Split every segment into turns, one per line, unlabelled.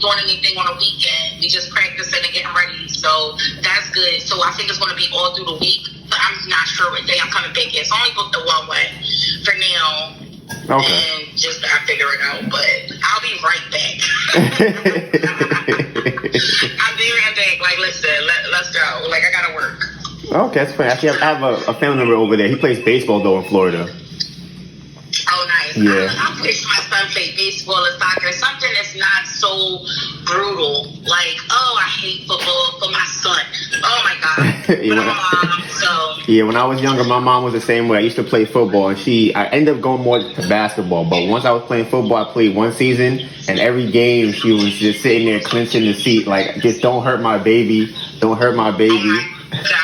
doing anything on the weekend. We just practicing and getting ready. So that's good. So I think it's going to be all through the week. But I'm not sure what day I'm coming back. It's only booked the one way for now.
Okay.
And just I figure it out. But I'll be right back. I'll be right back. Like, listen, let's go. Like, I got to work.
Okay, that's funny. Actually, I have a family member over there. He plays baseball, though, in Florida.
Oh, nice.
Yeah.
I wish my son played baseball or soccer. Something that's not so brutal. Like, oh, I hate football for my son. Oh, my God.
Yeah, when I was younger, my mom was the same way. I used to play football, and I ended up going more to basketball. But once I was playing football, I played one season, and every game she was just sitting there clenching the seat, like, just don't hurt my baby. Don't hurt my baby.
Oh, my God.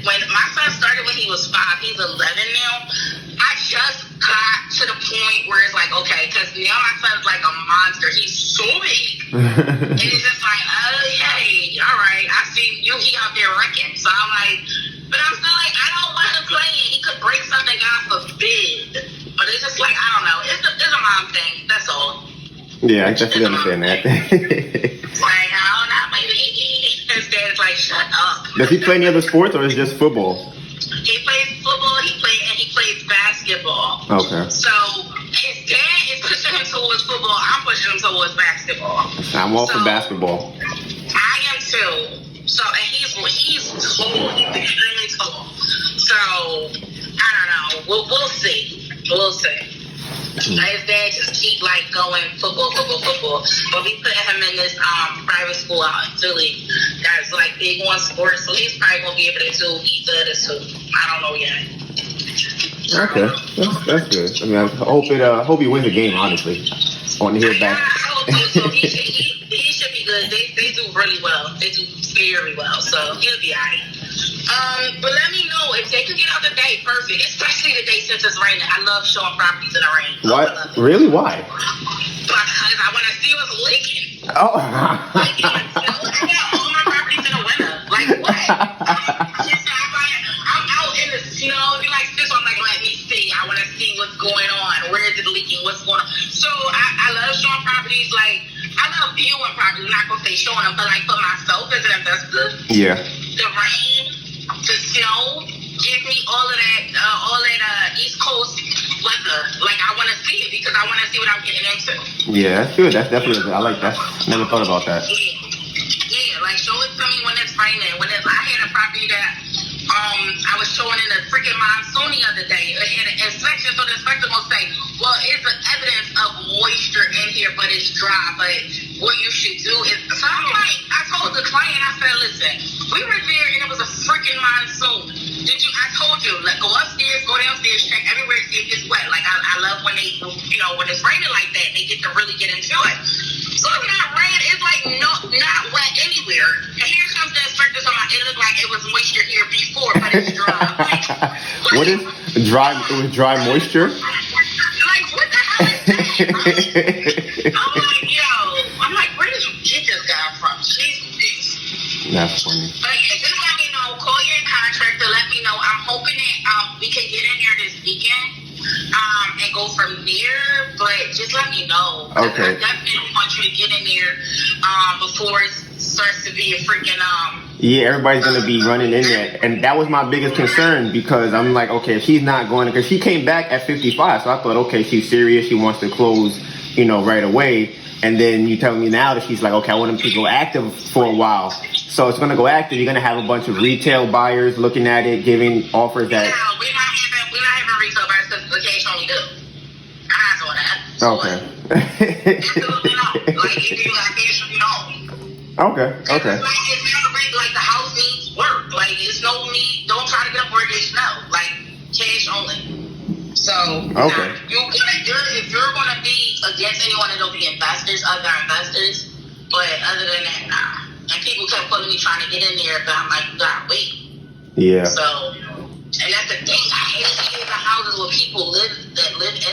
When my son started when he was 5, he's 11 now. I just got to the point where it's like, okay, because now my son's like a monster. He's so big. And it's just like, oh, hey, all right, I see you, he out there wrecking. So I'm like, but I'm still like, I don't want him playing. He could break something, God forbid. But it's just like, I don't know. It's a mom thing. That's all.
Yeah, I definitely understand that.
It's like, oh, not my baby. His dad's like, shut up.
Does he play any other sports, or is it just football?
He plays football, he plays basketball.
Okay.
So his dad is pushing him towards football. I'm pushing him towards basketball.
I'm all for basketball.
I am too. So, and he's tall. He's extremely tall. So I don't know. We'll see. We'll see. His dad just keep like going football. But we put him in this private school out in Philly that's like big on sports, so he's probably gonna be able to do either of the two. I don't know yet.
Okay, that's good. I mean, I hope he wins the game. Honestly, I want to hear back.
I hope so. He should be good. They do really well. They do very well, so he'll be alright. But let me know if they could get out the day perfect, especially the day since it's raining. I love showing properties in the rain.
What? Really? Why?
Because I want to see what's leaking.
Oh.
Like, I got all my properties in the winter. Like, what? I'm out in the snow. They like this. I'm like, let me see. I want to see what's going on. Where is it leaking? What's going on? So I love showing properties. Like, I love viewing properties. I'm not going to say showing them, but like for myself as an investor.
Yeah.
The rain, the snow, give me all that East Coast weather. Like, I want to see it because I want to see what I'm getting into.
Yeah, that's good. That's definitely good. I like that. Never thought about that.
Yeah, like show it to me when it's raining. I had a property that I was showing in a freaking monsoon the other day. It had an inspection, so the inspector will say, well, it's an evidence of moisture in here, but it's dry. But what you should do is, so I'm like, I told the client, I said, listen, we were there and it was a freaking monsoon. I told you, go upstairs, go downstairs, check everywhere, see if it's wet. Like, I love when when it's raining like that, they get to really get into it. So it's not raining, it's like not wet anywhere. And here comes the inspector, so it looked like it was moisture here before, but it's dry. Like,
what is dry? It was dry moisture?
Like, what the hell is that? I'm like, where did you get this guy from? Jesus.
That's funny.
But yeah, just let me know. Call your contractor. Let me know. I'm hoping that we can get in there this weekend and go from there. But just let me know.
Okay.
I definitely want you to get in there before it starts to be a freaking
Yeah, everybody's going to be running in there. And that was my biggest concern because I'm like, okay, if she's not going, because she came back at 55. So I thought, okay, she's serious. She wants to close, right away. And then you tell me now that she's like, okay, I want him to go active for a while. So it's going to go active. You're going to have a bunch of retail buyers looking at it, giving offers that.
No, we're not having retail buyers because the cash only do. I saw that. So
okay.
Absolutely not. Like, if you got cash, you don't.
Okay.
It's like the house needs work. Like, it's no need. Don't try to get a mortgage. No. Like, cash only. So,
okay.
If you're going to be against anyone, it'll be other investors. But other than that, nah. And people kept calling me trying to get in there, but I'm like, you gotta wait.
Yeah.
So, and that's the thing. I hate to get the houses where people live in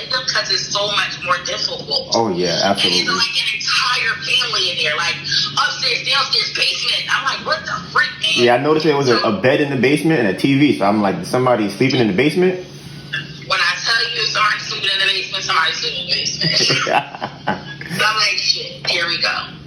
them because it's so much more difficult.
Oh, yeah, absolutely.
And it's like an entire family in there, like upstairs, downstairs, basement. I'm like, what the freak, man?
Yeah, I noticed there was a bed in the basement and a TV. So I'm like, somebody sleeping in the basement?
When I tell you somebody's sleeping in the basement, somebody's sleeping in the basement. So I'm like, shit, here we go.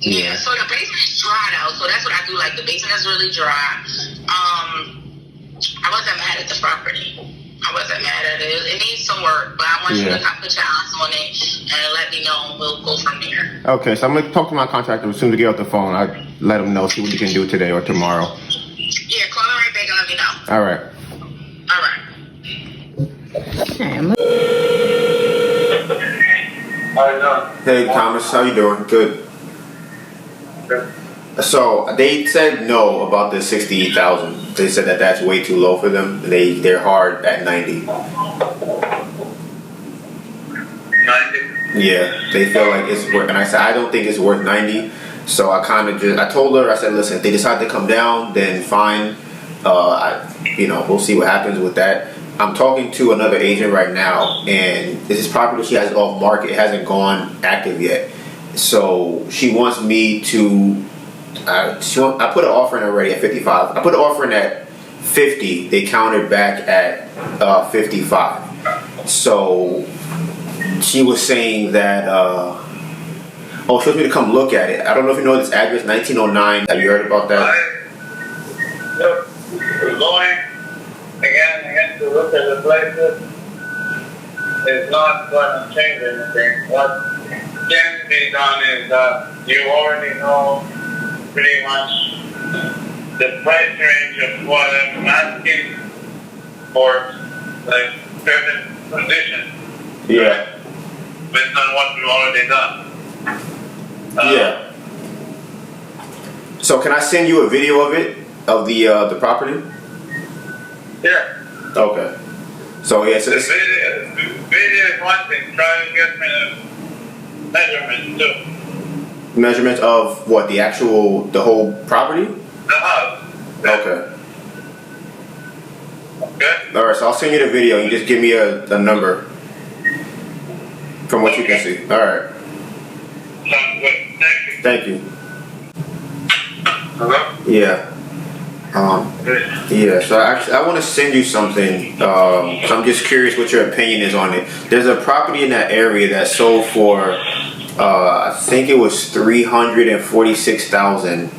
Yeah, so the basement is dry though, so that's what I do. Like the basement is really dry. I wasn't mad at the property. I wasn't mad at it. It needs some work, but I want you to put your eyes on it and let me know. We'll go from there.
Okay, so I'm gonna talk to my contractor as soon as we get off the phone. I let him know, see what he can do today or tomorrow.
Yeah, call me right back and let me know.
All right.
All right.
Hey Thomas, how you doing? Good. So they said no about the 68,000. They said that that's way too low for them. They're hard at 90.
90?
Yeah, they feel like it's worth. And I said I don't think it's worth 90. So I kind of I told her, I said, listen, if they decide to come down, then fine. We'll see what happens with that. I'm talking to another agent right now, and this is property she has off market. It hasn't gone active yet. So she wants me to. I put an offer in already at 55. I put an offer in at 50. They countered back at 55. So she was saying that. She wants me to come look at it. I don't know if you know this address, 1909. Have you heard about that?
We're going again to look at the places. It's not going to change anything. What can be done is that you already know pretty much the price range of what I'm asking for, like certain conditions.
Yeah.
Based on what we've already done.
Yeah. So can I send you a video of it, of the property?
Yeah.
Okay. So yeah, so
the video is one thing. Try to get me the measurements too.
Measurements of what? The whole property?
The house.
Okay.
Okay.
All right. So I'll send you the video. You just give me a number from what you can see. All right.
Sounds good.
Thank you.
Hello?
Yeah. Yeah, so I want to send you something. So I'm just curious what your opinion is on it. There's a property in that area that sold for, I think it was $346,000.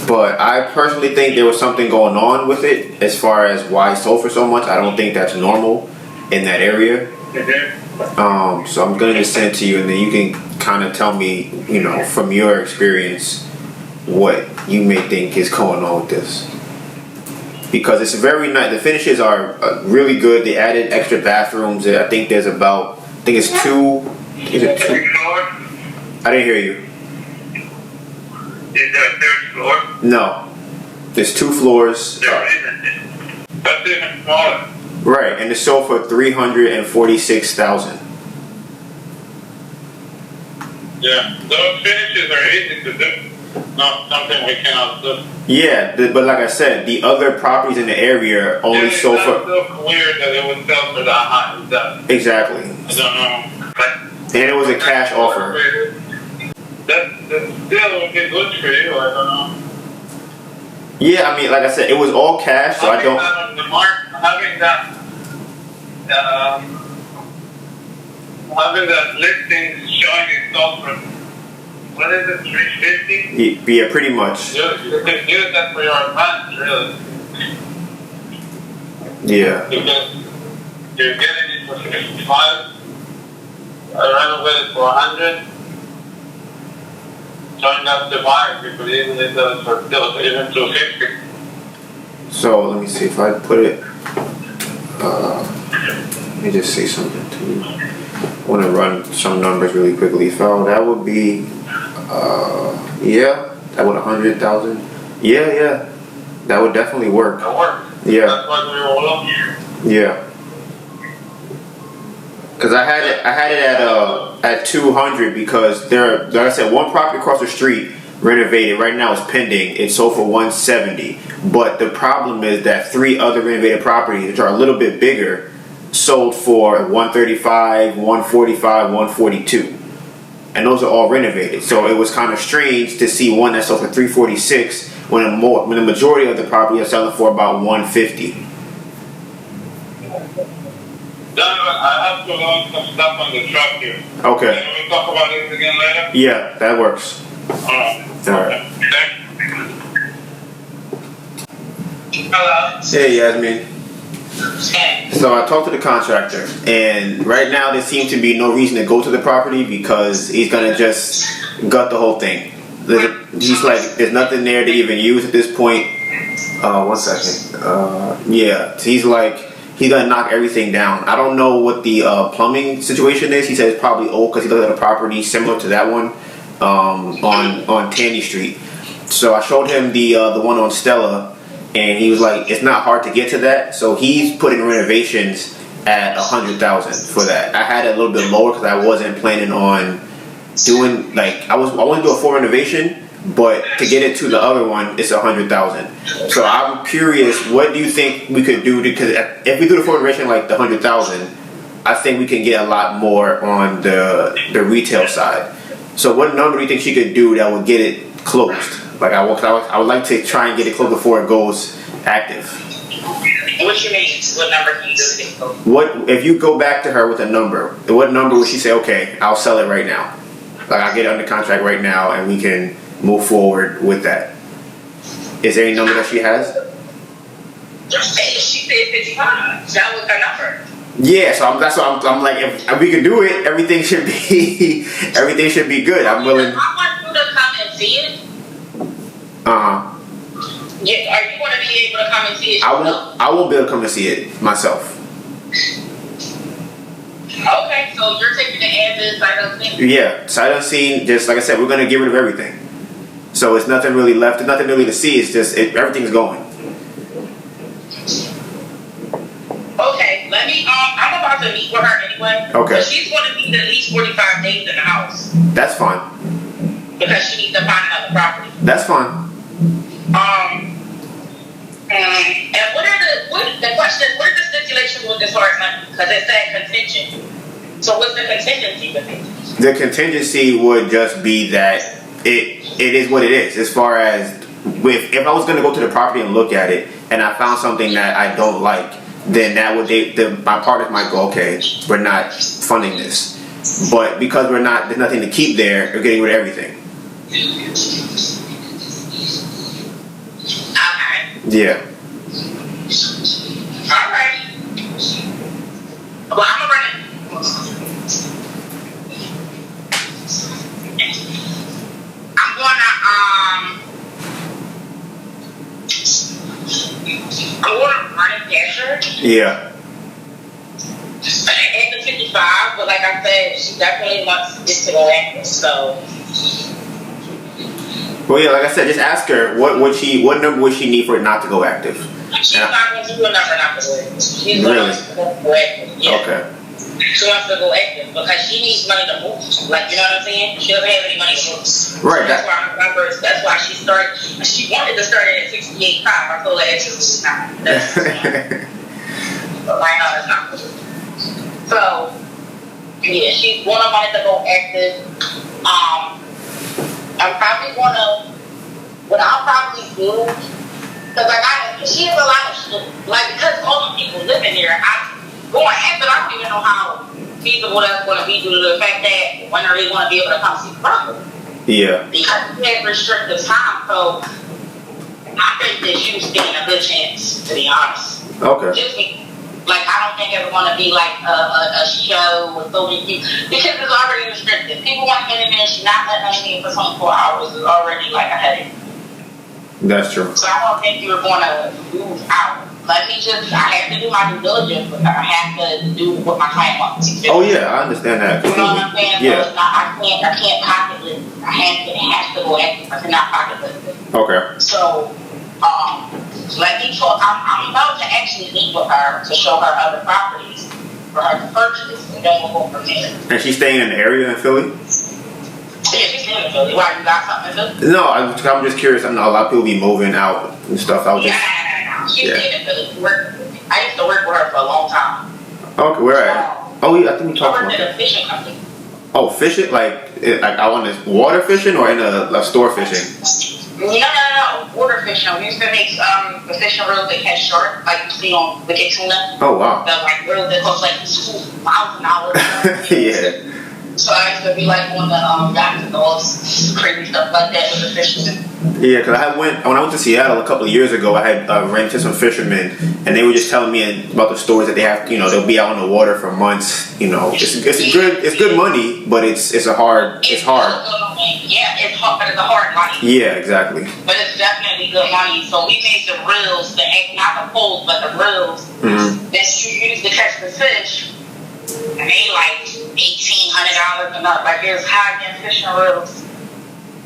But I personally think there was something going on with it as far as why it sold for so much. I don't think that's normal in that area. So I'm gonna just send it to you, and then you can kind of tell me, from your experience, what you may think is going on with this. Because it's very nice. The finishes are really good. They added extra bathrooms. I think there's about, it's two. Is it two? I didn't hear you.
Is there a third floor?
No. There's 2 floors.
There isn't. That's even smaller.
Right, and it's sold for $346,000.
Yeah, those finishes are easy to do. Not something we cannot do.
Yeah, but like I said, the other properties in the area only sold for.
It's so weird that it would sell for that high.
Exactly.
I don't know. But
and it was a cash offer.
That still would be good for you. I don't know.
Yeah, I mean, like I said, it was all cash, so I don't.
That on the market, having that listing showing itself from, what is it, 350?
Yeah, pretty much.
You can use that for your advantage, really.
Yeah.
Because you're getting it for 65, I renovated for 100. Showing up the buyer, people easily sell it for even 250.
So let me see if I put it. Let me just say something too. I want to run some numbers really quickly. So that would be, that would 100,000. Yeah, that would definitely work.
That works.
Yeah.
That's what we were looking.
Yeah. Because I had it at 200 because like I said, one property across the street renovated right now is pending. It sold for 170, but the problem is that 3 other renovated properties, which are a little bit bigger, sold for 135, 145, 142, and those are all renovated. So it was kind of strange to see one that sold for 346 when the majority of the property are selling for about 150.
Donivan, I have to load some stuff on the truck here.
Okay.
Can we talk about this again later?
Yeah, that works.
Alright.
Alright.
Hello.
Hey, Yasmin.
Hey.
So I talked to the contractor, and right now there seems to be no reason to go to the property because he's gonna just gut the whole thing. He's like, there's nothing there to even use at this point. 1 second. Yeah, so he's like, he's gonna knock everything down. I don't know what the plumbing situation is. He said it's probably old because he looked at a property similar to that one on Tandy Street. So I showed him the one on Stella, and he was like, it's not hard to get to that. So he's putting renovations at $100,000 for that. I had it a little bit lower because I wasn't planning on doing I want to do a full renovation, but to get it to the other one, it's $100,000. So I'm curious, what do you think we could do? Because if we do the full renovation like the $100,000, I think we can get a lot more on the retail side. So what number do you think she could do that would get it closed? Like I would like to try and get it closed before it goes active.
What you mean? What number can you do to get closed?
What if you go back to her with a number? What number would she say? Okay, I'll sell it right now. Like I'll get it under contract right now, and we can move forward with that. Is there any number that she has?
She said 55. That was her number.
Yeah, so that's what I'm like. If we can do it, everything should be good. I'm willing.
I want you to come and see it. Yeah, are you going to be able to come and see it?
I won't be able to come and see it myself.
Okay, so you're taking the as is sight unseen?
Yeah, sight unseen. Just like I said, we're gonna get rid of everything. So it's nothing really left. There's nothing really to see. It's just everything's going.
Okay, let me. I'm about to meet with her anyway.
Okay.
So she's going to need at least 45 days in the house
That's fine.
because she needs to find another property.
That's fine.
And what are the stipulations with this hard money? Because it said contingent. So what's the contingency with it?
The contingency would just be that it is what it is. As far as if I was going to go to the property and look at it and I found something that I don't like, then that would my partners might go, okay, we're not funding this. But because there's nothing to keep there, we're getting rid of everything.
Okay.
Yeah.
All right. Well, I'm gonna run it. I'm gonna run it past her.
Yeah.
At the 55, but like I said, she definitely wants this to go active, so.
Well, yeah, like I said, just ask her what number would she need for it not to go active.
She's not going to do a number not to go active. She's
Really?
going to go active. Yeah.
Okay.
She wants to go active because she needs money to move. Like, you know what I'm saying? She doesn't have any money to move.
Right.
That's why she started. She wanted to start it at 68.5. I told her at 69. But right now, it's not good. So, yeah, she's one of mine to go active. I'm probably gonna. What I'll probably do, because she has a lot of because all the people living there. Going after, I don't even know how feasible that's going to be due to the fact that when are they going to be able to come see the property?
Yeah.
Because we have restricted time, so I think that she was getting a good chance, to be honest.
Okay.
Just I don't think it's going to be like a show with so many people because it's already restricted. People want to get in there, she's not letting them in for 24 hours. It's already like a headache.
That's true.
So I don't think you're going to lose out. I have to do my due diligence with her. I have to do what my client wants to do.
Oh yeah, I understand that.
You know what I'm saying?
Yeah.
So I can't pocket it. It has to go active. I cannot pocket it.
Okay.
So, let me talk. I'm about to actually meet with her to show her other properties for her to purchase, and then we'll go from there.
And she's staying in the area in Philly?
Yeah, she's in Philly. Why, you got something to do?
No, I'm just curious. I know a lot of people be moving out and stuff.
She's staying in Philly. I used to work with her for a long time.
Okay, where at? Oh, yeah, I think we talked about
I worked
that.
at a fishing company.
Oh, fishing? Like I want this water fishing or in a store fishing?
No. Water fishing. We used to make the fishing reels that catch shark, like you see on Wicked Tuna.
Oh wow.
The like reels that cost like $2,000.
Yeah.
So I used to be like on the yachts and all this crazy stuff like that with the fishermen.
Yeah, because when I went to Seattle a couple of years ago, I had ran into some fishermen, and they were just telling me about the stories that they have. They'll be out on the water for months. It's good money, but it's hard.
Yeah, it's hard, but it's a hard money.
Yeah, exactly.
But it's definitely good money. So we made the reels, not the poles, but the reels that you use to catch the fish. And they like $1,800 and up. Like there's high-end fishing reels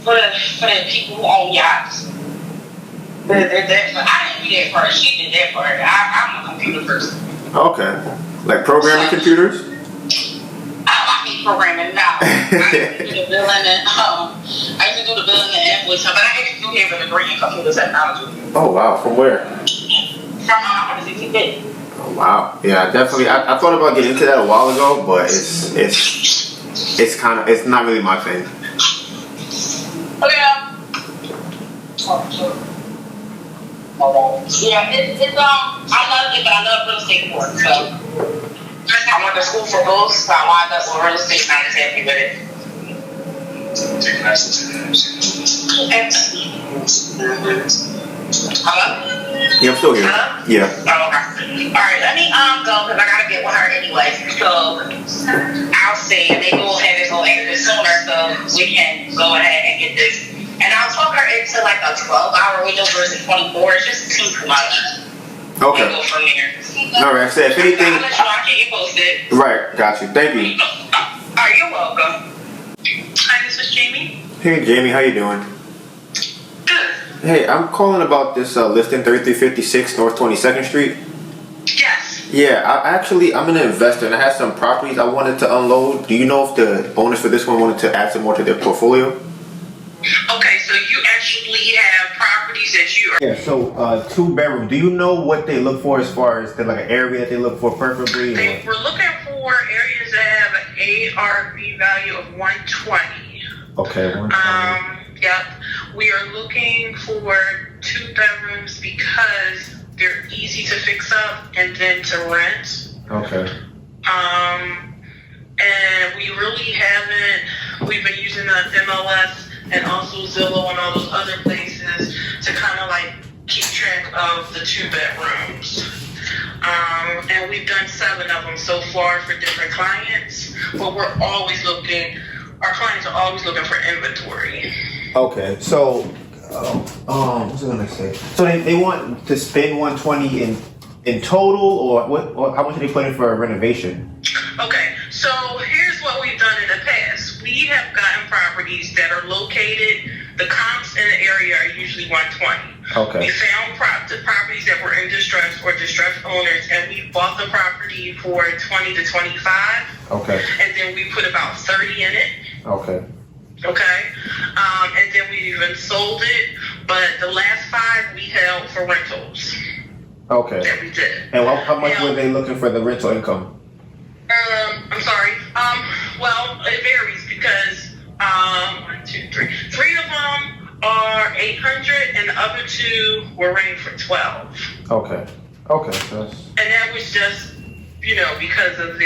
for the people who own yachts. They're there. I didn't do that part. She did that part. I'm a computer person.
Okay. Like programming computers?
I hate programming now. I used to do the billing and invoice, but I actually do have a degree in computer technology.
Oh wow, from where?
From CCP.
Oh wow. Yeah, definitely. I thought about getting into that a while ago, but it's not really my thing.
Oh yeah. Yeah, I love it, but I love real estate more. So I went to school for both, so I wound up with real estate, and I was happy with it. Hello?
Yeah, I'm still here.
Hello?
Yeah.
Oh, okay. All right, let me go because I gotta get with her anyway. So I'll see. Maybe we'll have it go extra sooner so we can go ahead and get this. And I'll talk her into like a 12-hour window versus 24. It's just too much.
Okay.
Go from there.
All right. So if anything,
I'll let you know. I'll keep you posted.
right. Got you. Thank you.
All right, you're welcome. Hi, this is Jamie.
Hey, Jamie. How you doing?
Good.
Hey, I'm calling about this listing 3356 North 22nd Street.
Yes.
Yeah, I'm an investor and I have some properties I wanted to unload. Do you know if the owners for this one wanted to add some more to their portfolio?
Okay, so you actually have properties that you are...
Yeah, so 2-bedroom. Do you know what they look for as far as an area that they look for preferably?
We're looking for areas that have an ARV value of 120.
Okay, 120.
Yep. We are looking for 2 bedrooms because they're easy to fix up and then to rent.
Okay.
And we really haven't, we've been using the MLS and also Zillow and all those other places to kind of like keep track of the 2 bedrooms. And we've done 7 of them so far for different clients, but we're always looking, our clients are always looking for inventory.
Okay, so, what was I gonna say? So they want to spend 120 in total, or what? Or how much are they putting for a renovation?
Okay, so here's what we've done in the past. We have gotten properties that are located, the comps in the area are usually 120.
Okay.
We found properties that were in distress or distressed owners, and we bought the property for 20 to 25.
Okay.
And then we put about 30 in it.
Okay.
Okay. And then we even sold it, but the last 5 we held for rentals.
Okay.
That we did.
And how much were they looking for the rental income?
I'm sorry. Well, it varies because 1, 2, 3. 3 of them are 800, and the other 2 were renting for 12.
Okay. Okay. So that's...
And that was just, because of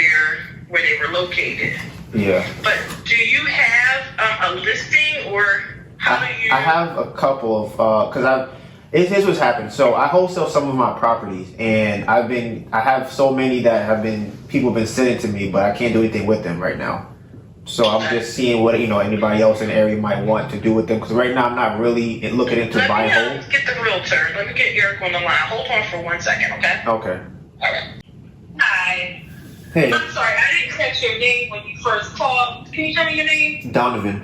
where they were located.
Yeah.
But do you have a listing, or how do you?
I have a couple of because here's what's happened. So I wholesale some of my properties, and I have so many that people have been sending to me, but I can't do anything with them right now. So I'm just seeing what anybody else in the area might want to do with them, because right now I'm not really looking into buying homes.
Get the realtor. Let me get Eric on the line. Hold on for 1 second, okay?
Okay.
All right. Hi.
Hey.
I'm sorry, I didn't catch your name when you first called. Can you tell me your name?
Donivan.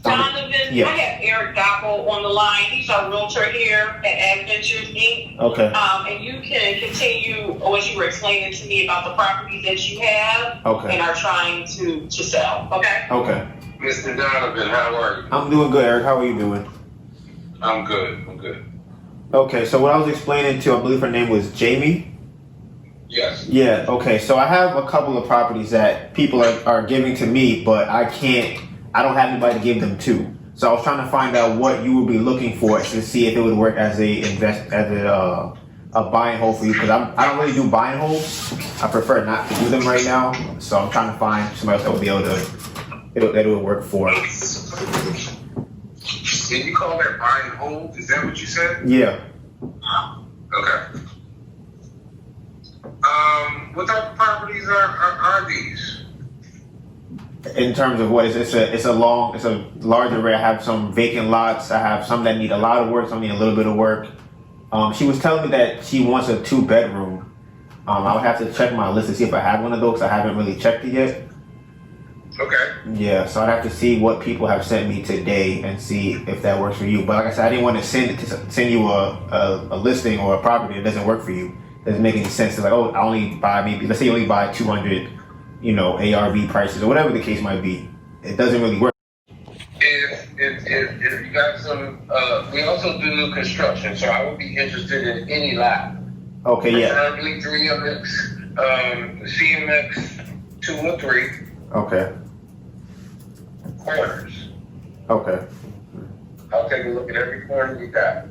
Donovan?
Yeah.
I have Eric Goppo on the line. He's our realtor here at Adventures Inc.
Okay.
And you can continue what you were explaining to me about the properties that you have
Okay.
and are trying to sell. Okay?
Okay.
Mr. Donovan, how are you?
I'm doing good, Eric. How are you doing?
I'm good.
Okay, so what I was explaining to, I believe her name was Jamie.
Yes.
Yeah, okay. So I have a couple of properties that people are giving to me, but I don't have anybody to give them to. So I was trying to find out what you would be looking for to see if it would work as a buy and hold for you, because I don't really do buy and holds. I prefer not to do them right now. So I'm trying to find somebody else that would be able to that it would work for.
Did you call that buy and hold? Is that what you said?
Yeah.
Okay. What type of properties are these?
In terms of what it's a large array. I have some vacant lots. I have some that need a lot of work, some need a little bit of work. She was telling me that she wants a 2-bedroom. I would have to check my list to see if I have one of those. I haven't really checked it yet.
Okay.
Yeah, so I'd have to see what people have sent me today and see if that works for you. But like I said, I didn't want to send you a listing or a property that doesn't work for you. Doesn't make any sense. It's like, oh, I only buy maybe, let's say you only buy 200, ARV prices or whatever the case might be. It doesn't really work.
If you got some, we also do construction, so I would be interested in any lot.
Okay, yeah.
Preferably 3MX, CMX 2 or 3.
Okay.
Corners.
Okay.
I'll take a look at every corner you got.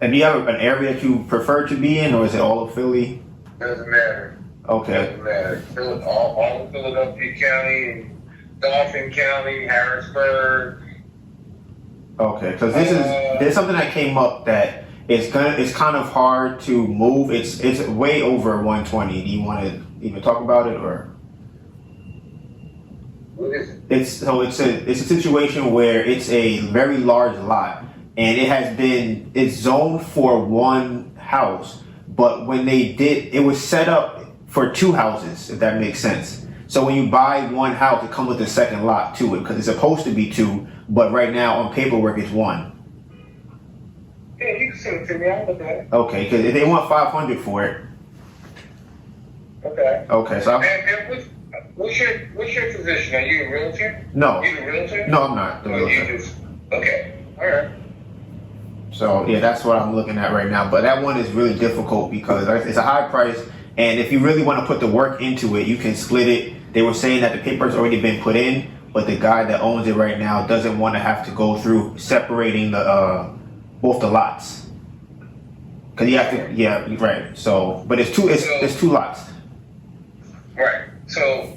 And do you have an area that you prefer to be in, or is it all of Philly?
Doesn't matter.
Okay.
Doesn't matter. All of Philadelphia County, Dauphin County, Harrisburg.
Okay, because there's something that came up that it's kind of hard to move. It's way over 120. Do you want to even talk about it, or?
What is it?
It's a situation where it's a very large lot, and it's zoned for one house, but when they did, it was set up for 2 houses, if that makes sense. So when you buy one house, it comes with a second lot to it, because it's supposed to be 2, but right now on paperwork it's 1.
Yeah, you can send it to me. I'll look at it.
Okay, because if they want 500 for it.
Okay.
Okay, so
And what's your position? Are you a realtor?
No.
You a realtor?
No, I'm not.
Okay. All right.
So yeah, that's what I'm looking at right now. But that one is really difficult because it's a high price, and if you really want to put the work into it, you can split it. They were saying that the paper's already been put in, but the guy that owns it right now doesn't want to have to go through separating the both the lots. Cause you have to, yeah, right. So, but it's 2 lots.
Right. So,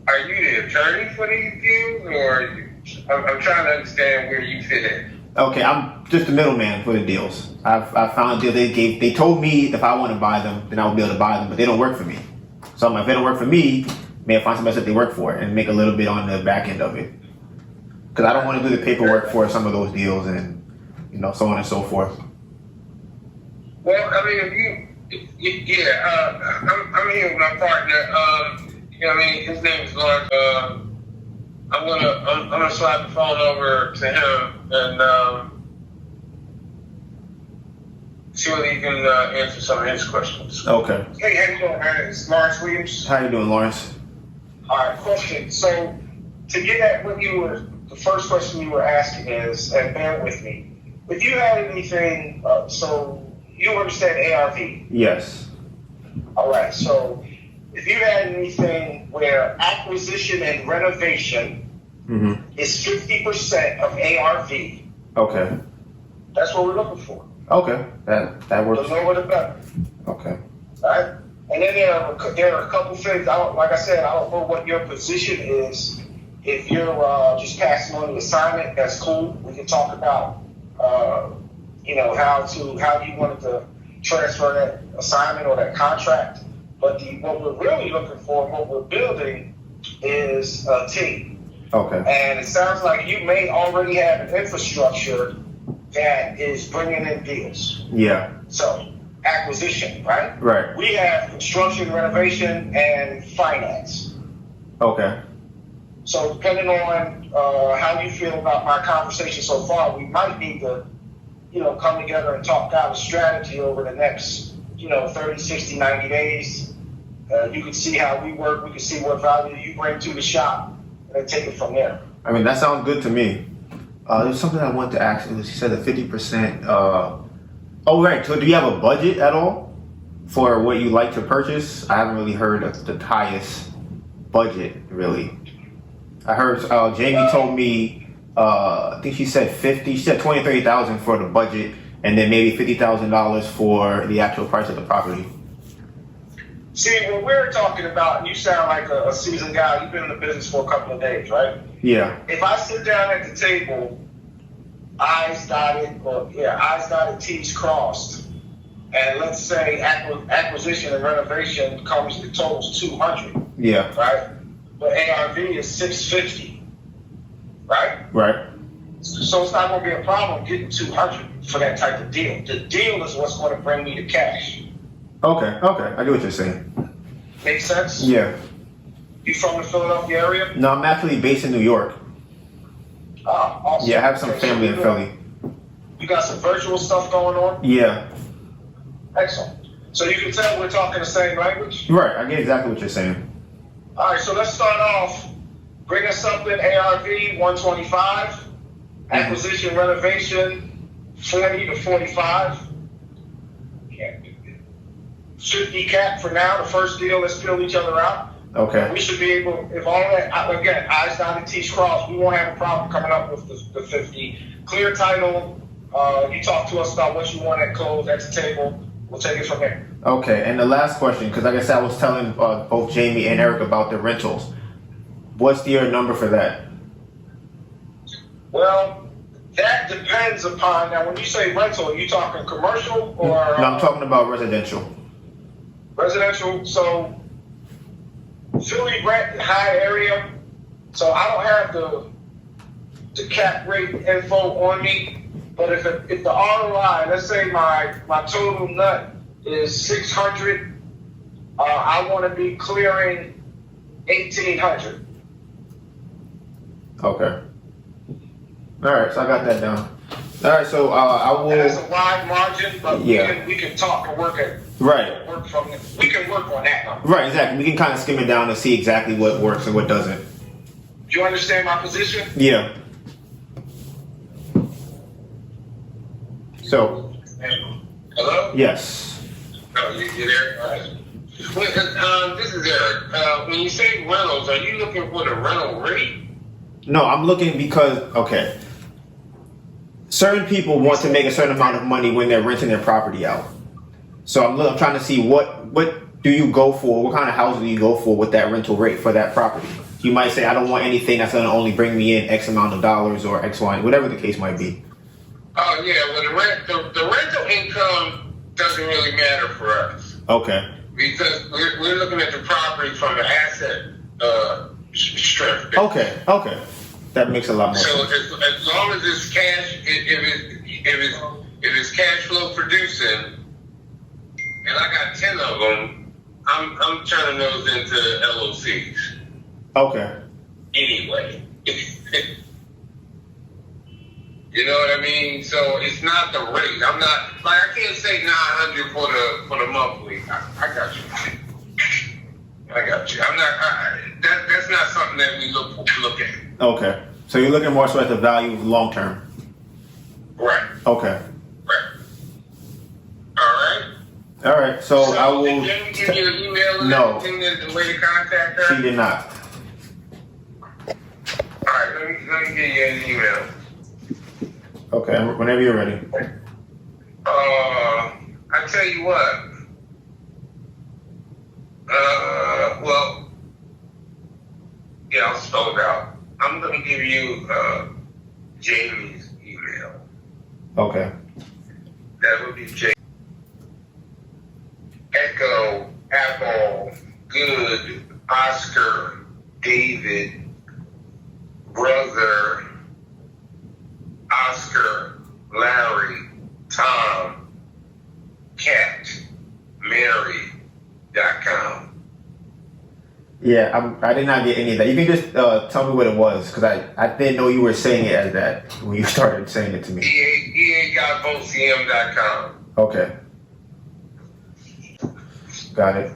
are you the attorney for these deals, or I'm trying to understand where you fit in?
Okay, I'm just the middleman for the deals. I found a deal. They told me if I want to buy them, then I would be able to buy them, but they don't work for me. So if they don't work for me, may I find somebody else that they work for and make a little bit on the back end of it. Because I don't want to do the paperwork for some of those deals and so on and so forth.
Well, I mean, I'm here with my partner. His name is Lawrence. I'm gonna slide the phone over to him and see whether he can answer some of his questions.
Okay.
Hey, how you doing, man? It's Lawrence Williams.
How you doing, Lawrence?
All right, question. So, to get at what the first question you were asking is, and bear with me, if you had anything, so you understand ARV?
Yes.
All right, so if you had anything where acquisition and renovation is 50% of ARV,
okay,
that's what we're looking for.
Okay, that works.
The lower the better.
Okay.
All right, and then there are a couple things. Like I said, I don't know what your position is. If you're just passing on the assignment, that's cool. We can talk about how you wanted to transfer that assignment or that contract. But what we're really looking for, what we're building, is a team.
Okay.
And it sounds like you may already have an infrastructure that is bringing in deals.
Yeah.
So, acquisition, right?
Right.
We have construction, renovation, and finance.
Okay.
So, depending on how you feel about my conversation so far, we might need to, come together and talk out a strategy over the next, 30, 60, 90 days. You can see how we work. We can see what value you bring to the shop and take it from there.
I mean, that sounds good to me. There's something I wanted to ask. You said the 50%. Oh, right. So do you have a budget at all for what you like to purchase? I haven't really heard of the highest budget, really. I heard Jamie told me I think she said 50. She said 20, 30,000 for the budget, and then maybe $50,000 for the actual price of the property.
See, what we're talking about, and you sound like a seasoned guy. You've been in the business for a couple of days, right?
Yeah.
If I sit down at the table, I's dotted, T's crossed, and let's say acquisition and renovation totals 200.
Yeah.
Right? But ARV is 650. Right?
Right.
So it's not going to be a problem getting 200 for that type of deal. The deal is what's going to bring me the cash.
Okay. I get what you're saying.
Make sense?
Yeah.
You from the Philadelphia area?
No, I'm actually based in New York.
Oh, awesome.
Yeah, I have some family in Philly.
You got some virtual stuff going on?
Yeah.
Excellent. So you can tell we're talking the same language?
Right. I get exactly what you're saying.
All right, so let's start off. Bring us something ARV 125, acquisition renovation 40 to 45. 50 cap for now. The first deal, let's fill each other out.
Okay.
We should be able, if all that, again, I's dotted, T's crossed, we won't have a problem coming up with the 50. Clear title. You talk to us about what you want at close at the table. We'll take it from there.
Okay, and the last question, because like I said, I was telling both Jamie and Eric about the rentals. What's your number for that?
Well, that depends upon, now when you say rental, are you talking commercial or?
No, I'm talking about residential.
Residential, so Philly, Brent, high area, so I don't have the cap rate info on me, but if the ROI, let's say my total nut is 600, I want to be clearing 1,800.
Okay. All right, so I got that down. All right, so I will.
And that's a wide margin, but
Yeah.
we can talk and work it.
Right.
We can work on that number.
Right, exactly. We can kind of skim it down and see exactly what works and what doesn't.
Do you understand my position?
Yeah. So.
Hello?
Yes.
Oh, you there? All right. Well, this is Eric. When you say rentals, are you looking for the rental rate?
No, I'm looking because certain people want to make a certain amount of money when they're renting their property out. So I'm trying to see what do you go for? What kind of house do you go for with that rental rate for that property? You might say, I don't want anything that's going to only bring me in X amount of dollars or X, Y, whatever the case might be.
Oh yeah, well the rental income doesn't really matter for us.
Okay.
Because we're looking at the property from the asset strength.
Okay. That makes a lot more
So
sense.
as long as it's cash, if it's cash flow producing, and I got 10 of them, I'm turning those into LOCs.
Okay.
Anyway. You know what I mean? So it's not the rate. I'm not, like, I can't say 900 for the monthly. I got you. I'm not, that's not something that we look at.
Okay. So you're looking more so at the value long term.
Right.
Okay.
Right.
All right. So I will.
Did Jenny give you an email and
No.
everything, the way to contact her?
She did not.
All right, let me get you an email.
Okay. Whenever you're ready.
I tell you what. Well, yeah, I'll spell it out. I'm going to give you Jamie's email.
Okay.
That would be Jamie. Echo, Apple, Good, Oscar, David, Brother, Oscar, Larry, Tom, Cat, Mary.com.
Yeah, I did not get any of that. You can just tell me what it was, because I didn't know you were saying it as that when you started saying it to me.
EA.vocm.com.
Okay. Got it.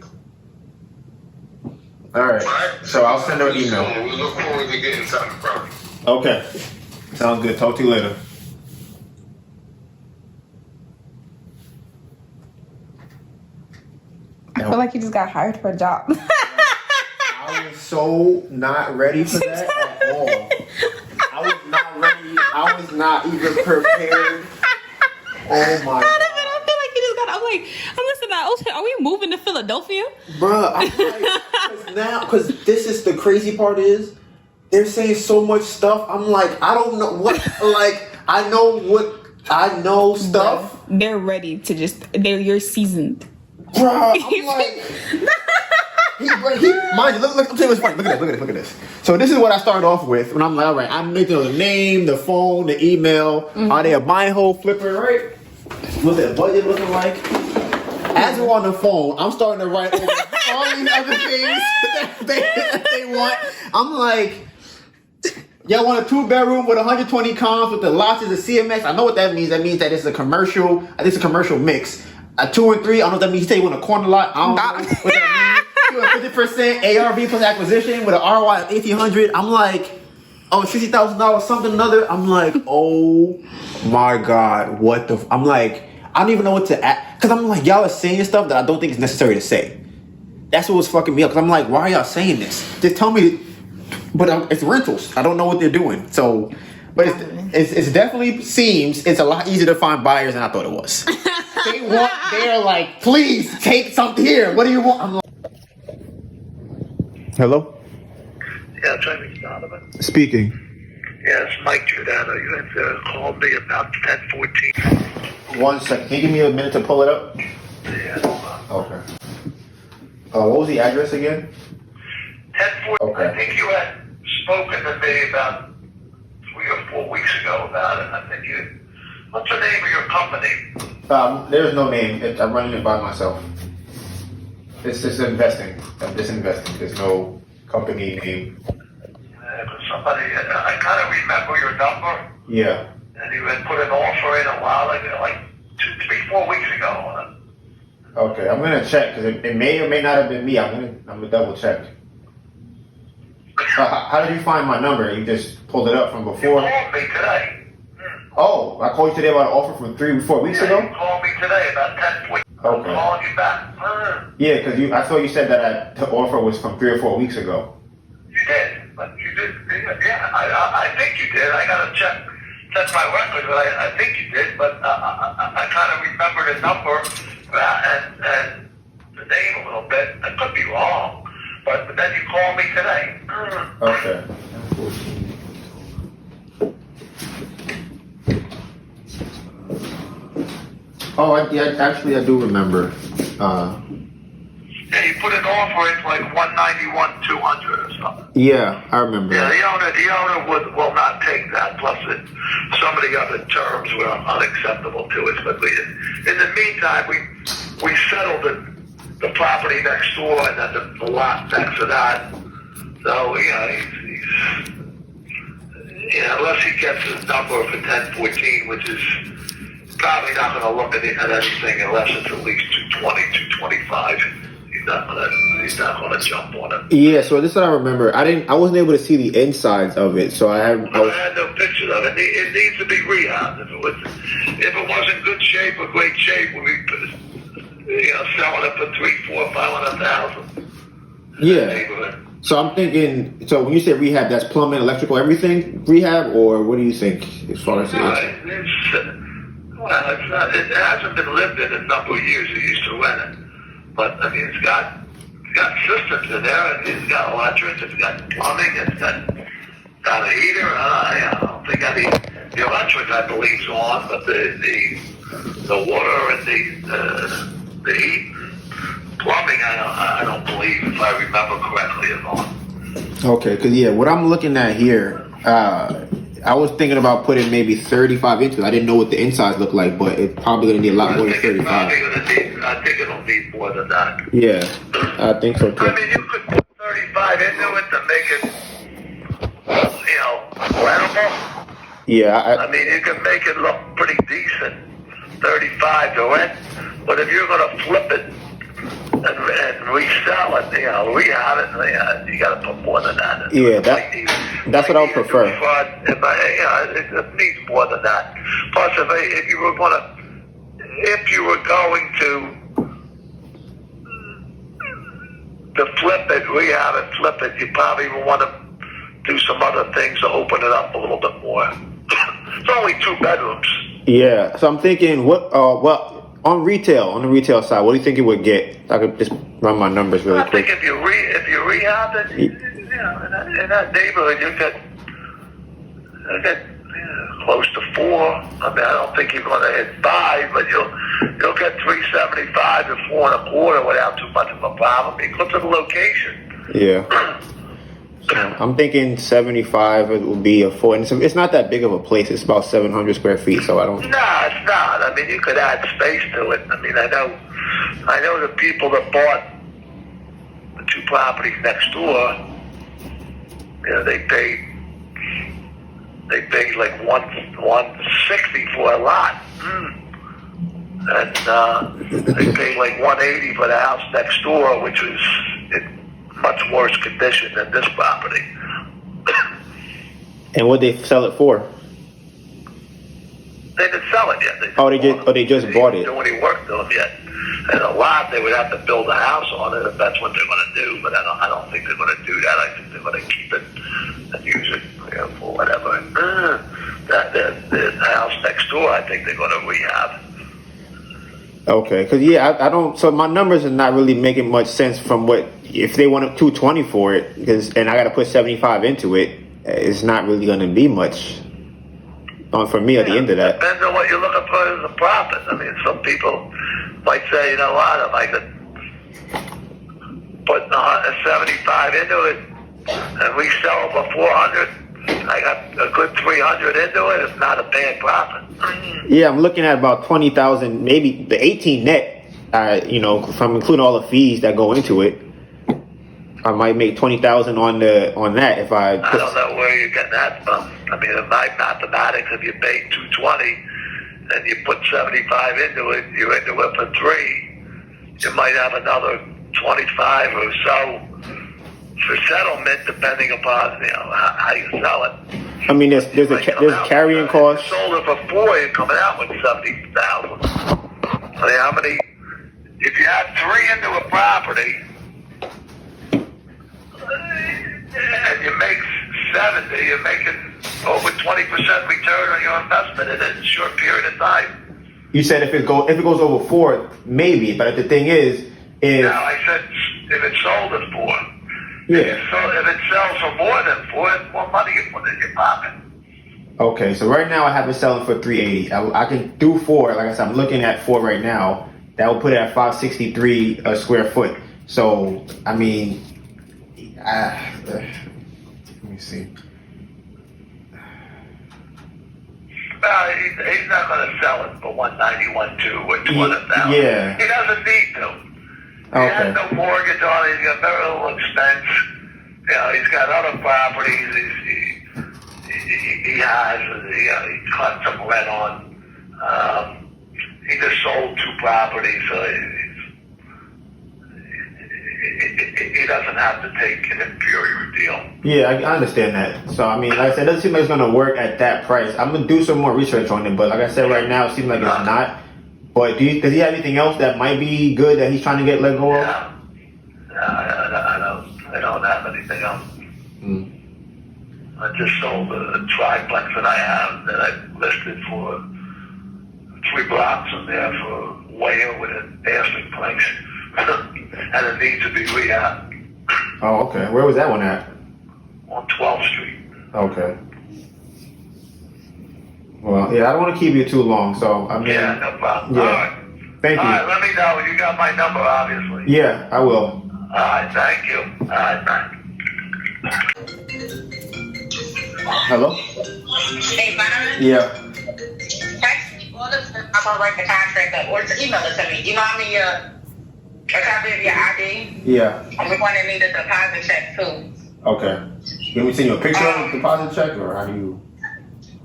All right. So I'll send her an email.
We look forward to getting something from you.
Okay. Sounds good. Talk to you later.
I feel like you just got hired for a job.
I was so not ready for that at all. I was not ready I was not even prepared. Oh my God.
I feel like you just got. I'm listening. Are we moving to Philadelphia,
Bruh, I'm like, because this is the crazy part is they're saying so much stuff. I'm like, I don't know what. Like, I know stuff.
Bruh, they're ready to you're seasoned.
Bruh, I'm like. Mind you, look, I'm telling you what's funny. Look at this. So this is what I started off with when I'm like, all right, I'm making the name, the phone, the email.
Mm-hmm.
Are they a buy and hold flipper, right? What's that budget looking like? As we're on the phone, I'm starting to write over all these other things that they want. I'm like, y'all want a 2-bedroom with 120 comms with the lots of the CMX. I know what that means. That means that it's a commercial. I think it's a commercial mix. A 2 and 3. I don't know what that means. You say you want a corner lot. I don't know what that means. 50% ARV plus acquisition with an ROI of 1,800. I'm like, oh, $60,000, something another. I'm like, oh my God, what the? I'm like, I don't even know what to add because I'm like, y'all are saying stuff that I don't think is necessary to say. That's what was fucking me up. Because I'm like, why are y'all saying this? Just tell me. But it's rentals. I don't know what they're doing. So, but it's definitely seems it's a lot easier to find buyers than I thought it was. They're like, please take something here. What do you want? I'm like, hello?
Yeah, trying to reach Donivan.
Speaking.
Yeah, it's Mike Giordano. You had called me about 10:14.
1 second. Can you give me a minute to pull it up?
Yeah.
Okay. What was the address again?
10:14.
Okay.
I think you had spoken to me about 3 or 4 weeks ago about it. I think you. What's the name of your company?
There's no name. I'm running it by myself. It's just investing. I'm just investing. There's no company name.
Somebody, I kind of remember your number.
Yeah.
And you had put an offer in a while ago, like 2, 3, 4 weeks ago.
Okay, I'm gonna check because it may or may not have been me. I'm gonna double check. How did you find my number? You just pulled it up from before?
You called me today.
Oh, I called you today about an offer from 3 or 4 weeks ago?
You called me today about 10:14. I'm calling you back.
Yeah, because I thought you said that the offer was from 3 or 4 weeks ago.
You did, but you did. Yeah, I think you did. I gotta check my record, but I think you did. But I kind of remember the number and the name a little bit. I could be wrong, but then you called me today.
Okay. Oh, actually, I do remember.
Yeah, you put an offer in like 191,200 or something.
Yeah, I remember.
Yeah, the owner will not take that. Plus, some of the other terms were unacceptable to us. But in the meantime, we settled the property next door and then the lot next to that. So unless he gets his number for 1014, which is probably not going to look at anything unless it's at least 220, 225. He's not gonna jump on it.
Yeah, so this is what I remember. I wasn't able to see the insides of it, so I had
no pictures of it. It needs to be rehabbed. If it wasn't good shape or great shape, we'd be selling it for $300,000, $400,000, $500,000.
Yeah. So I'm thinking. So when you say rehab, that's plumbing, electrical, everything rehab, or what do you think as far as
it hasn't been lived in a number of years. He used to rent it. But I mean, it's got systems in there, and it's got electric, it's got plumbing, it's got a heater. I don't think the electric, I believe, is on, but the water and the heat, and plumbing, I don't believe, if I remember correctly, is on.
Okay, because what I'm looking at here, I was thinking about putting maybe 35 inches. I didn't know what the insides look like, but it's probably going to need a lot more than 35.
I think it'll need more than that.
Yeah, I think so too.
I mean, you could put 35 into it to make it, rentable.
Yeah.
I mean, you can make it look pretty decent, 35 to rent. But if you're going to flip it and resell it, rehab it, you got to put more than that.
Yeah, that's what I would prefer.
It needs more than that. Plus, if you were going to flip it, rehab it, flip it, you probably would want to do some other things to open it up a little bit more.
It's only 2 bedrooms.
Yeah. So I'm thinking, what? Well, on the retail side, what do you think it would get? I could just run my numbers really quick.
I think if you rehab it, in that neighborhood, you get close to 4. I mean, I don't think you're going to hit 5, but you'll get 375 to 4 1/4 without too much of a problem because of the location.
Yeah. So I'm thinking 75 would be a 4. And it's not that big of a place. It's about 700 square feet. So I don't.
No, it's not. I mean, you could add space to it. I mean, I know the people that bought the 2 properties next door. You know, they paid like 160 for a lot, and they paid like 180 for the house next door, which was in much worse condition than this property.
And what they sell it for?
They didn't sell it yet.
They just bought it.
They didn't do any work to them yet. And a lot, they would have to build a house on it if that's what they're going to do. But I don't think they're going to do that. I think they're going to keep it and use it, for whatever. The house next door, I think they're going to rehab.
Okay, because I don't. So my numbers are not really making much sense from what if they want 220 for it, and I got to put 75 into it. It's not really going to be much for me at the end of that.
Depends on what you're looking for as a profit. I mean, some people might say, you know what, if I could put 75 into it and resell it for 400, I got a good 300 into it. It's not a bad profit.
Yeah, I'm looking at about 20,000, maybe the 18 net. If I'm including all the fees that go into it, I might make 20,000 on that if I
don't know where you're getting that from. I mean, in my mathematics, if you pay 220 and you put 75 into it, you're into it for 3. You might have another 25 or so for settlement, depending upon how you sell it.
I mean, there's carrying costs.
If you sold it for 4, you're coming out with 70,000. I mean, how many? If you have 3 into a property and you make 70, you're making over 20% return on your investment in a short period of time.
You said if it goes over 4, maybe. But the thing is,
No, I said if it's sold at 4.
Yeah.
So if it sells for more than 4, it's more money you put in your pocket.
Okay, so right now I have it selling for 380. I can do 4. Like I said, I'm looking at 4 right now. That will put it at 563 a square foot. So I mean, let me see.
Well, he's not going to sell it for 190, 120, or 200,000.
Yeah.
He doesn't need to. He has no mortgage on it. He's got very little expense. He's got other properties. He cut some rent on. He just sold 2 properties, so he doesn't have to take an inferior deal.
Yeah, I understand that. So I mean, like I said, it doesn't seem like it's gonna work at that price. I'm gonna do some more research on it, but like I said, right now it seems like it's not. But does he have anything else that might be good that he's trying to get let go of?
I don't have anything else. I just sold a triplex that I have that I listed for 3 blocks in there for whale with an airspeed place. And it needs to be rehabbed.
Oh, okay. Where was that one at?
On 12th Street.
Okay. Well, yeah, I don't want to keep you too long, so I mean.
Yeah, no problem.
Yeah.
All right.
Thank you.
All right, let me know. You got my number, obviously.
Yeah, I will.
All right, thank you. All right, bye.
Hello?
Hey, Donovan.
Yeah.
Text me all the stuff. I'm gonna write the contract up, or just email it to me. Email me a copy of your ID.
Yeah.
And we're gonna need a deposit check too.
Okay. You want me to send you a picture of the deposit check, or how do you?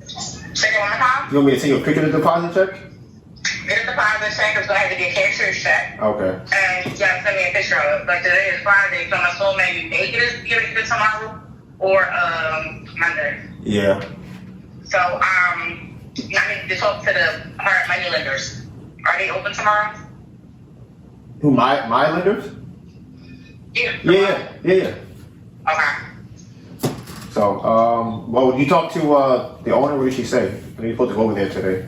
Say it one more time.
You want me to send you a picture of the deposit check?
Get a deposit check. It's gonna have to be a cashier's check.
Okay.
And you gotta send me a picture of it. Like today is Friday, so I'm assuming you may give it tomorrow or Monday.
Yeah.
So I need to talk to the money lenders. Are they open tomorrow?
Who, my lenders?
Yeah.
Yeah.
Okay.
So, well, you talked to the owner. What did she say? Are you supposed to go over there today?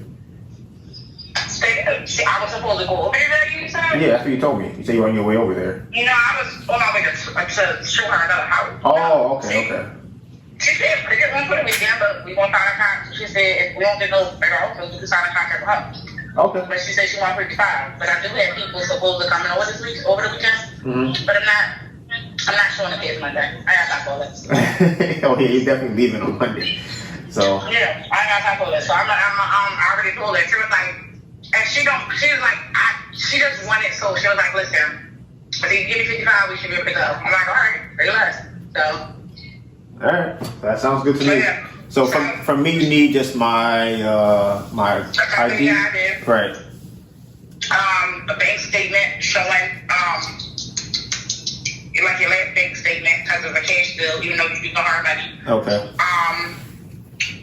I was supposed to go over there, you said?
Yeah, that's what you told me. You said you were on your way over there.
You know, I was on my way to show her another house.
Oh, okay, okay.
She said, we won't put a weekend, but we won't sign a contract. She said, if we don't get no better offers, we can sign a contract with her.
Okay.
But she said she wants 55. But I do have people supposed to come in over the weekend. Mm-hmm. But I'm not showing the kids Monday. I got time for this.
Oh yeah, you're definitely leaving on Monday. So.
Yeah, I got time for this. So I already told her. She was like, and she just wanted, so she was like, listen, if you give me 55, we should be able to go. I'm like, all right, relax. So.
All right, that sounds good to me.
Yeah.
So from me, you need just my ID. Right.
A bank statement showing like your last bank statement because of a cash bill, even though you use no hard money.
Okay.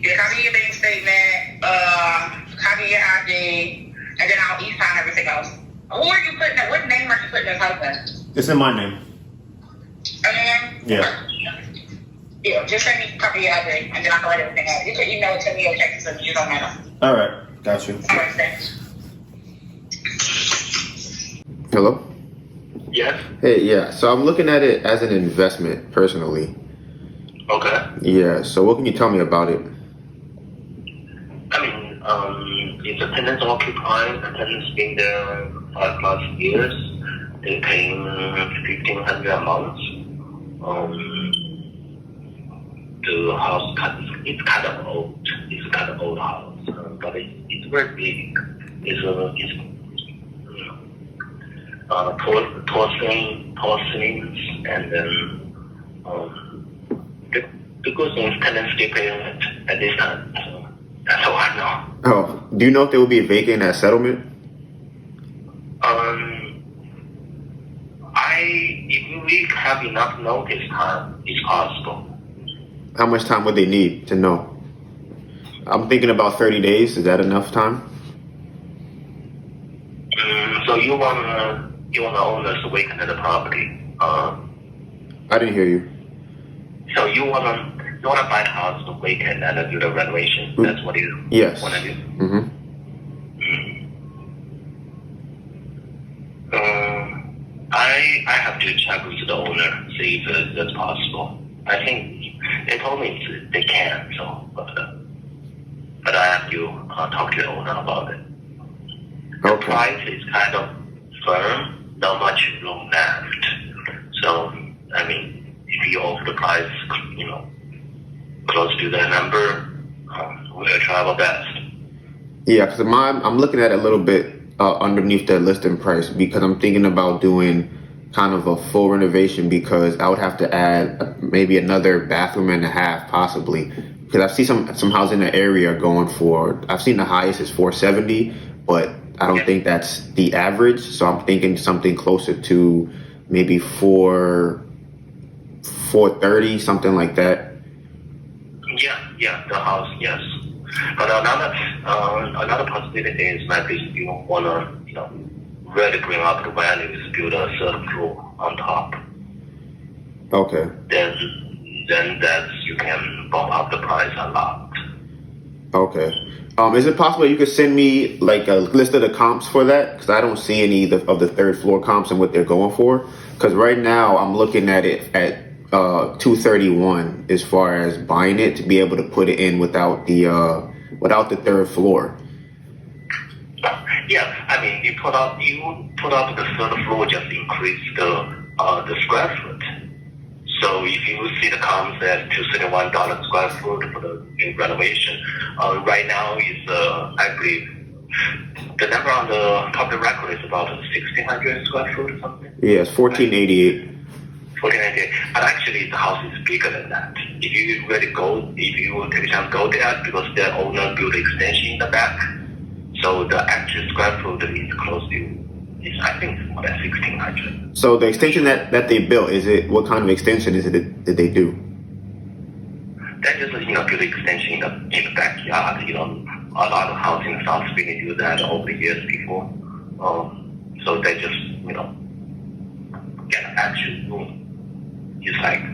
Your copy of your bank statement, copy of your ID, and then I'll e-sign everything else. Who are you putting? What name are you putting this house in?
It's in my name.
Yeah. Yeah, just send me a copy of your ID, and then I'll write everything out. You can email it to me or text it to me. You don't matter.
All right, got you.
All right, thanks.
Hello?
Yes.
Hey, yeah. So I'm looking at it as an investment, personally.
Okay.
Yeah. So what can you tell me about it?
I mean, if the tenants occupy, the tenants been there 5+ years, they paying $1,500 a month. The house it's kind of old. It's kind of old house, but it's very big. It's tall ceilings, and then the good thing is tenants still pay rent at this time. So that's all I know.
Oh, do you know if there will be a vacant at settlement?
If we have enough notice time, it's possible.
How much time would they need to know? I'm thinking about 30 days. Is that enough time?
So you want the owners to vacate the property?
I didn't hear you.
So you want to buy the house to vacate and do the renovation? That's what you want to do?
Mm-hmm.
I have to check with the owner, see if that's possible. I think they told me they can, so but I have to talk to the owner about it. The price is kind of firm, not much room left. So I mean, if you offer the price, close to that number, we'll try our best.
Yeah, because I'm looking at it a little bit underneath that listing price because I'm thinking about doing kind of a full renovation because I would have to add maybe another bathroom and a half possibly because I've seen some houses in the area going for, I've seen the highest is $470, but I don't think that's the average. So I'm thinking something closer to maybe $430, something like that. Yeah, the house, yes. But another possibility is maybe you want to, really bring up the values, build a third floor on top. Okay.
Then you can bump up the price a lot.
Okay. Is it possible you could send me like a list of the comps for that? Because I don't see any of the third floor comps and what they're going for. Because right now I'm looking at it at $231 as far as buying it to be able to put it in without the third floor.
Yeah, I mean, you put up the third floor, just increase the square foot. So if you see the comps at $231 square foot for the new renovation, right now is I believe the number on the public record is about 1,600 square foot or something.
Yeah, it's 1,488.
1,488, but actually the house is bigger than that. If you take a chance go there, because the owner built an extension in the back. So the actual square foot is close to, I think, more than 1,600. So
the extension that they built, what kind of extension is it that they do?
That just build an extension in the backyard. A lot of houses in South Spain do that over the years before. So they just get an actual room. It's like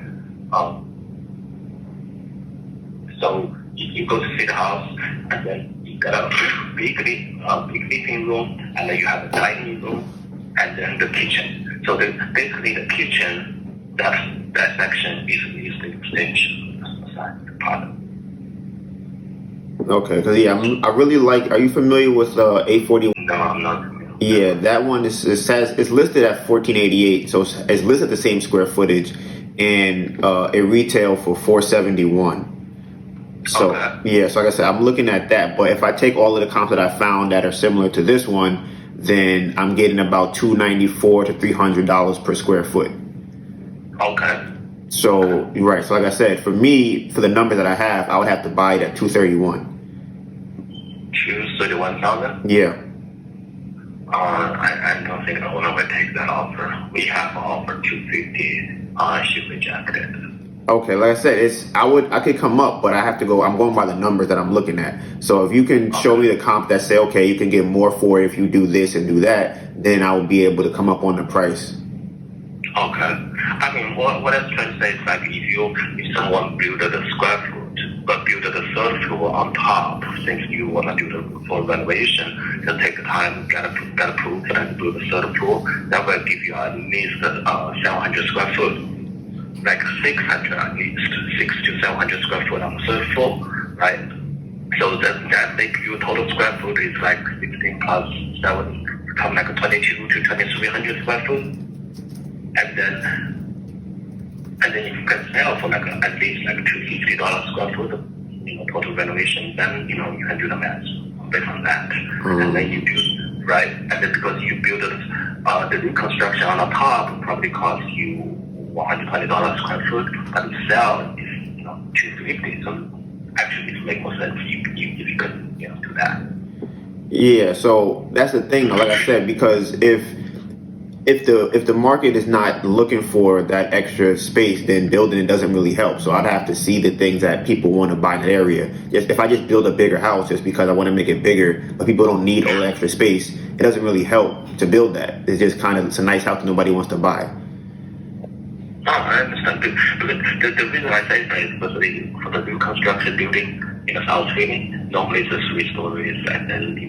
So you go to see the house, and then you got a big living room, and then you have a dining room, and then the kitchen. So basically the kitchen, that section is the extension of the part.
Okay, because I really like. Are you familiar with A41?
No, I'm not.
Yeah, that one it's listed at 1488, so it's listed the same square footage, and it retail for 471. So yeah, so like I said, I'm looking at that. But if I take all of the comps that I found that are similar to this one, then I'm getting about $294 to $300 per square foot.
Okay.
So right, so like I said, for me, for the number that I have, I would have to buy it at 231.
231,000.
Yeah.
I don't think the owner will take that offer. We have an offer 250. She rejected.
Okay, like I said, I could come up, but I have to go. I'm going by the numbers that I'm looking at. So if you can show me the comp that say, okay, you can get more for it if you do this and do that, then I will be able to come up on the price.
Okay. I mean, what I'm trying to say is like if someone build the square foot, but build the third floor on top, since you want to do the full renovation, just take the time, get approved, and build the third floor. That will give you at least 700 square foot, like 600 at least, 600 to 700 square foot on the third floor, right? So that make your total square foot is like 16 plus 7, become like 22 to 2300 square foot. And then if you can sell for like at least like $250 square foot, total renovation, then you can do the math based on that. And then you do right, and then because you build the new construction on the top probably costs you $120 square foot, but the sell is $250. So actually, it makes more sense if you could do that.
Yeah, so that's the thing, like I said, because if the market is not looking for that extra space, then building it doesn't really help. So I'd have to see the things that people want to buy in that area. If I just build a bigger house just because I want to make it bigger, but people don't need all the extra space, it doesn't really help to build that. It's just it's a nice house that nobody wants to buy.
Oh, I understand. But the reason I say that is because for the new construction building in the South Philly, normally it's 3 stories, and then they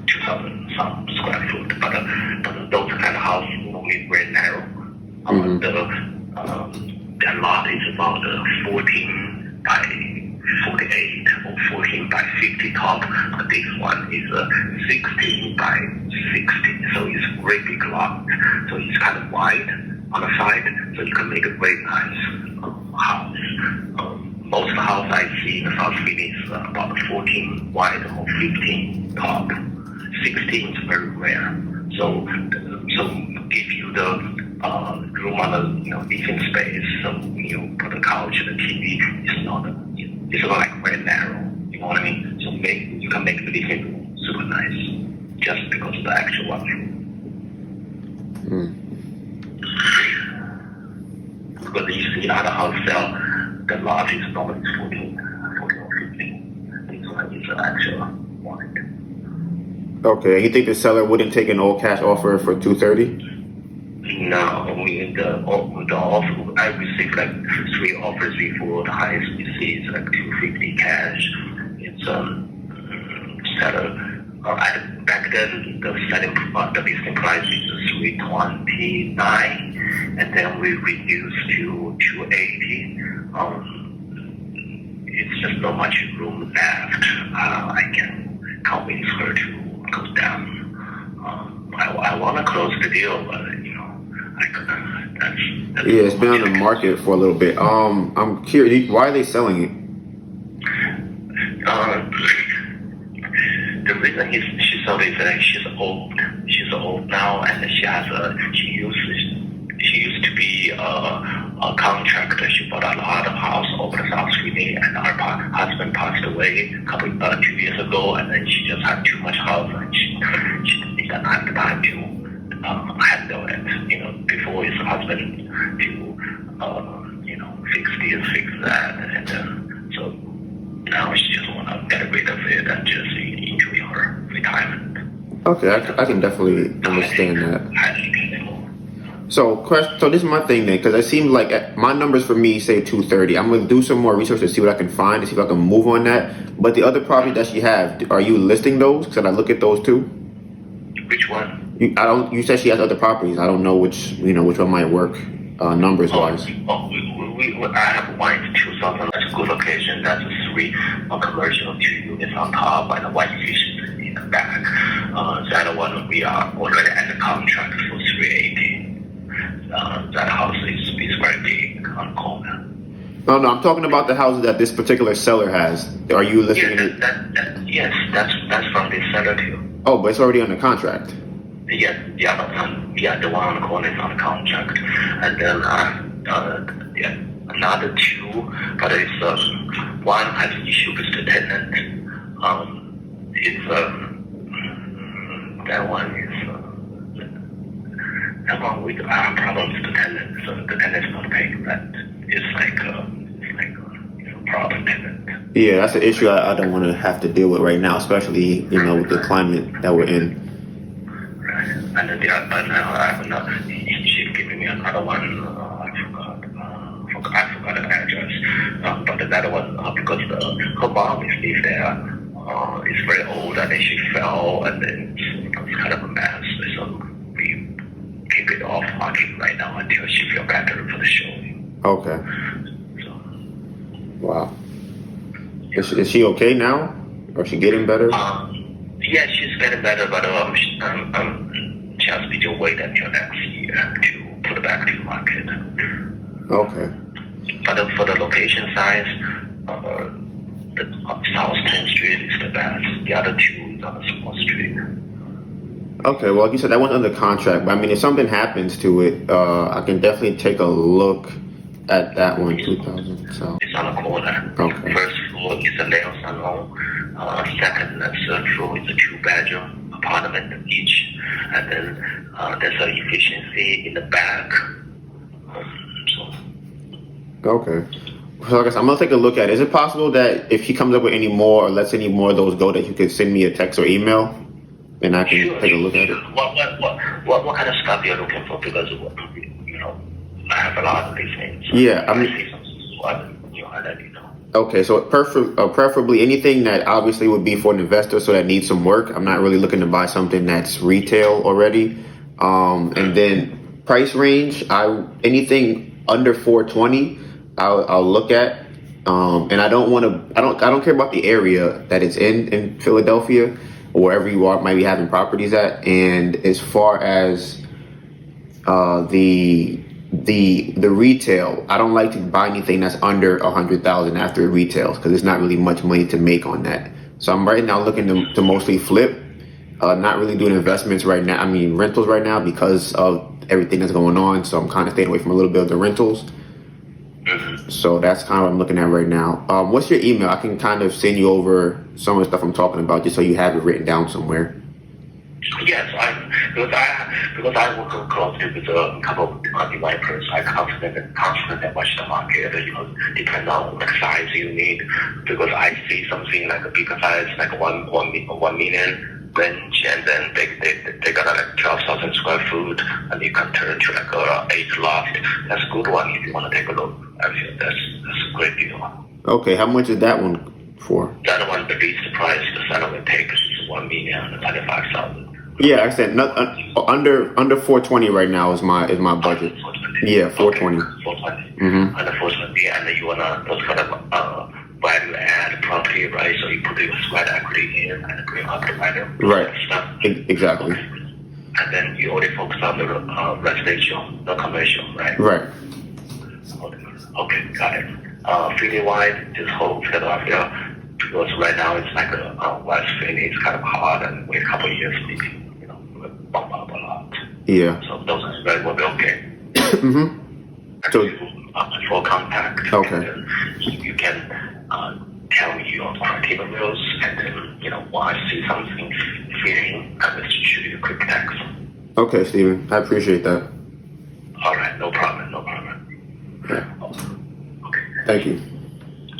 2,000 some square foot, but those kind of houses normally very narrow. The lot is about 14 by 48 or 14 by 50 top. But this one is 16 by 60, so it's a very big lot. So it's kind of wide on the side, so you can make a very nice house. Most of the house I see in the South Philly is about 14 wide or 15 top. 16 is very rare. So give you the room on the living space. So you put the couch and the TV. It's not like very narrow. You know what I mean? So you can make the living room super nice just because of the actual one. Because you see other house sell, the lot is normally 14 or 15. This one is the actual one.
Okay, you think the seller wouldn't take an all cash offer for 230?
No, the offer I received like 3 offers before. The highest we see is like 250 cash. It's seller. Back then the listing price is 329, and then we reduced to 280. It's just not much room left. I can convince her to go down. I want to close the deal, but that's
yeah, it's been on the market for a little bit. I'm curious, why are they selling it?
The reason she sold it is that she's old. She's old now, and she used to be a contractor. She bought a lot of house over the South Philly, and her husband passed away 2 years ago, and then she just had too much house, and she didn't have the time to handle it. Before his husband to fix this, fix that, and so now she just want to get rid of it and just enjoy her retirement.
Okay, I can definitely understand that. So this is my thing then, because it seems like my numbers for me say 230. I'm gonna do some more research to see what I can find, to see if I can move on that. But the other property that she have, are you listing those? Because I look at those too.
Which one?
You said she has other properties. I don't know which one might work numbers wise.
I have one in 2000. That's a good location. That's a 3 commercial, 2 units on top, and a 1 efficient in the back. The other one we are already at the contract for 380. That house is very big on the corner.
No, I'm talking about the houses that this particular seller has. Are you listing it?
Yes, that's from the seller too.
Oh, but it's already under contract.
Yeah, the one on the corner is on the contract, and then another 2, but it's one has issue with the tenant. That one we have problems with the tenant, so the tenant's not paying rent. It's like a problem tenant.
Yeah, that's an issue I don't want to have to deal with right now, especially with the climate that we're in.
Right, and then I have another. She's giving me another one. I forgot the address, but another one because her mom is live there. It's very old, and then she fell, and then it's kind of a mess. So we keep it off market right now until she feels better for the showing.
Okay.
So,
wow. Is she okay now? Or is she getting better?
Yeah, she's getting better, but just need to wait until next year to put it back to the market.
Okay.
But for the location size, the South 10th Street is the best. The other 2 is on the small street.
Okay, well, like you said, that one's under contract. But I mean, if something happens to it, I can definitely take a look at that one. 2000. So
it's on the corner.
Okay.
First floor is a nail salon. Second and third floor is a 2-bedroom apartment each, and then there's an efficiency in the back.
Okay. So I guess I'm gonna take a look at it. Is it possible that if she comes up with any more or lets any more of those go, that you could send me a text or email, and I can take a look at it?
What kind of stuff you're looking for? Because I have a lot of these things. So
Yeah,
I see something. I let you know.
Okay, so preferably anything that obviously would be for an investor, so that needs some work. I'm not really looking to buy something that's retail already. And then price range, anything under 420, I'll look at. And I don't care about the area that it's in Philadelphia or wherever you might be having properties at. And as far as the retail, I don't like to buy anything that's under 100,000 after it retails, because there's not really much money to make on that. So I'm right now looking to mostly flip, not really doing investments right now. I mean rentals right now because of everything that's going on. So I'm kind of staying away from a little bit of the rentals. So that's kind of what I'm looking at right now. What's your email? I can kind of send you over some of the stuff I'm talking about, just so you have it written down somewhere.
Yes, because I work closely with a couple of developers. I constantly watch the market. Depends on the size you need. Because I see something like a bigger size, like 1 million range, and then they got like 12,000 square foot, and you can turn to like a 8 loft. That's a good one if you want to take a look. I feel that's a great deal.
Okay, how much is that one for?
That one, the least price the seller will take is 1,025,000.
Yeah, I said under 420 right now is my budget.
420.
Yeah, 420.
Okay, 420.
Mm-hmm.
Under 420, and you wanna those kind of value add property, right? So you put your sweat equity in and bring up the value.
Right.
Stuff.
Exactly.
Okay. And then you only focus on the residential, not commercial, right?
Right.
Okay, got it. Philly-wide, this whole Philadelphia, because right now it's like West Philly, it's kind of hard, and wait a couple of years, maybe, bump up a lot.
Yeah.
So those will be okay.
Mm-hmm.
So for contact,
okay.
You can tell me your criteria, and then once I see something fitting, I will shoot you a quick text.
Okay, Steven, I appreciate that.
All right, no problem.
Yeah.
Okay.
Thank you.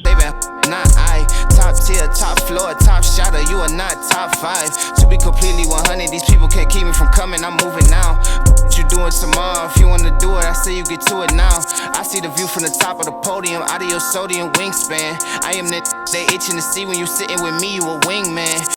Baby, not I. Top 10 see a top floor, top shotter, you are not top 5. To be completely 100, these people can't keep me from coming, I'm moving now. What you doing tomorrow? If you wanna do it, I say you get to it now. I see the view from the top of the podium, out of your sodium wingspan. I am the they itching to see when you sitting with me, you a wingman.